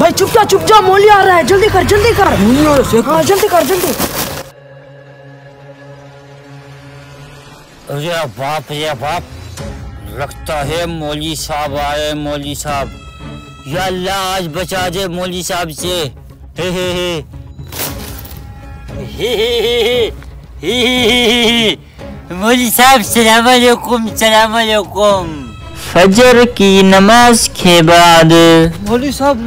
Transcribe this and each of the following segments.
भाई चुप जा मौली आ रहा है, जल्दी कर हाँ जल्दी कर जल्दी। अरे बाप लगता है मौली साहब आए। मौली साहब या अल्लाह आज बचा दे मौली साहब से। हे हे हे हे हे मौली साहब सलाम अलैकुम। फजर की नमाज के बाद मौली साहब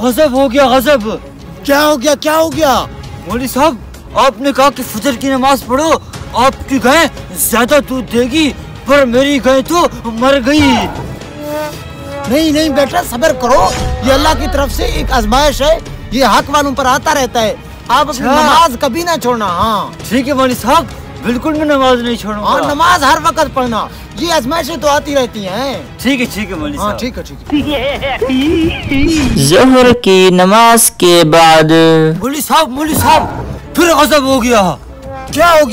गजब हो गया गजब। क्या हो गया? मौली साहब आपने कहा कि फजर की नमाज पढ़ो, आपकी गाय ज्यादा दूध देगी, पर मेरी गाय तो मर गई। नहीं बेटा सब्र करो, ये अल्लाह की तरफ से एक आजमाइश है, ये हक वालों पर आता रहता है। आप अपनी नमाज कभी ना छोड़ना। हाँ ठीक है मौली साहब, बिल्कुल मैं नमाज नहीं छोड़ूंगा। हाँ नमाज हर वक्त पढ़ना, ये आजमाइशें तो आती रहती हैं। ठीक है मौली साहब। ठीक है। ज़ोहर की नमाज के बाद मौली साहब फिर गजब हो गया। क्या हो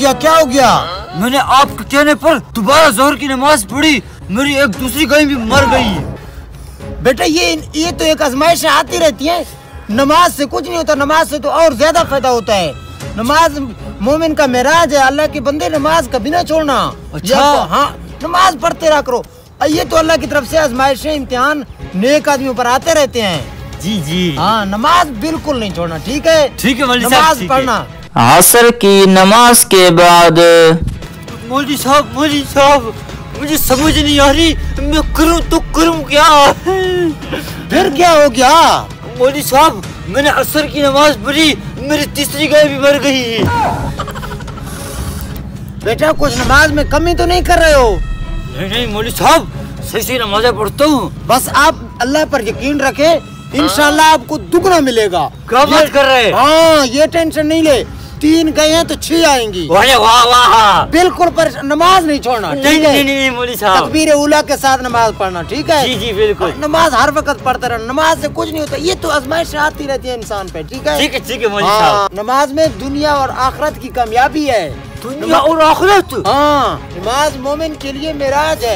गया? मैंने आपके कहने पर दोबारा ज़ोहर की नमाज पढ़ी, मेरी एक दूसरी गाय भी मर गई। बेटा ये तो एक आजमाइशें आती रहती हैं, नमाज से कुछ नहीं होता, नमाज से तो और ज्यादा फायदा होता है। नमाज मोमिन का मेराज है, अल्लाह के बंदे नमाज कभी ना छोड़ना। अच्छा हाँ नमाज पढ़ते रहा करो, ये तो अल्लाह की तरफ से आजमाइशें इम्तिहान नेक आदमियों पर आते रहते हैं। जी हाँ नमाज बिल्कुल नहीं छोड़ना। ठीक है नमाज पढ़ना। असर की नमाज के बाद मौली साहब मुझे समझ नहीं आ रही, मैं करूं क्या? फिर क्या हो गया? मौली साहब मैंने असर की नमाज पढ़ी, मेरी तीसरी गाय भी मर गई। बेटा कुछ नमाज में कमी तो नहीं कर रहे हो? नहीं मौली साहब सही नमाज़ें पढ़ता हूँ। बस आप अल्लाह पर यकीन रखें, इंशाल्लाह आपको दुगना मिलेगा। क्या बात कर रहे हैं? हाँ ये टेंशन नहीं ले, 3 गए हैं तो 6 आएंगी। वाह बिल्कुल पर नमाज नहीं छोड़ना। नहीं मौली साहब, तकबीर उला के साथ नमाज पढ़ना। ठीक है जी बिल्कुल। नमाज हर वक्त पढ़ते रहना, नमाज से कुछ नहीं होता, ये तो आजमाइश आती रहती है इंसान पे। ठीक है मौली साहब। नमाज में दुनिया और आखिरत की कामयाबी है। दुनिया और आखिरत? हाँ नमाज मोमिन के लिए मेराज है,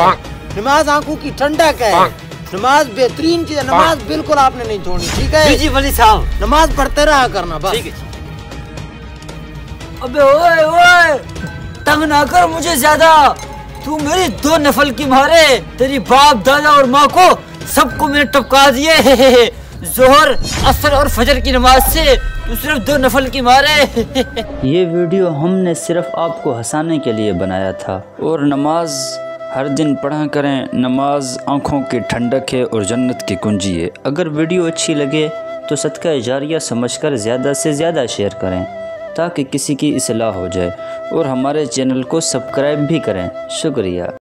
नमाज आंखों की ठंडक है, नमाज बेहतरीन चीज है, नमाज बिल्कुल आपने नहीं छोड़नी। ठीक है जी मौली साहब, नमाज पढ़ते रहा करना बस। ठीक है। अबे ओए तंग ना कर मुझे ज्यादा, तू मेरी 2 नफल की मारे, तेरी बाप दादा और माँ को सबको मैंने टपका दिए। जोहर असर और फजर की नमाज से तू सिर्फ 2 नफल की मारे। ये वीडियो हमने सिर्फ आपको हंसाने के लिए बनाया था। और नमाज हर दिन पढ़ा करें, नमाज आँखों की ठंडक है और जन्नत की कुंजी है। अगर वीडियो अच्छी लगे तो सदका जारिया समझकर ज़्यादा से ज़्यादा शेयर करें ताकि किसी की इस्लाह हो जाए, और हमारे चैनल को सब्सक्राइब भी करें। शुक्रिया।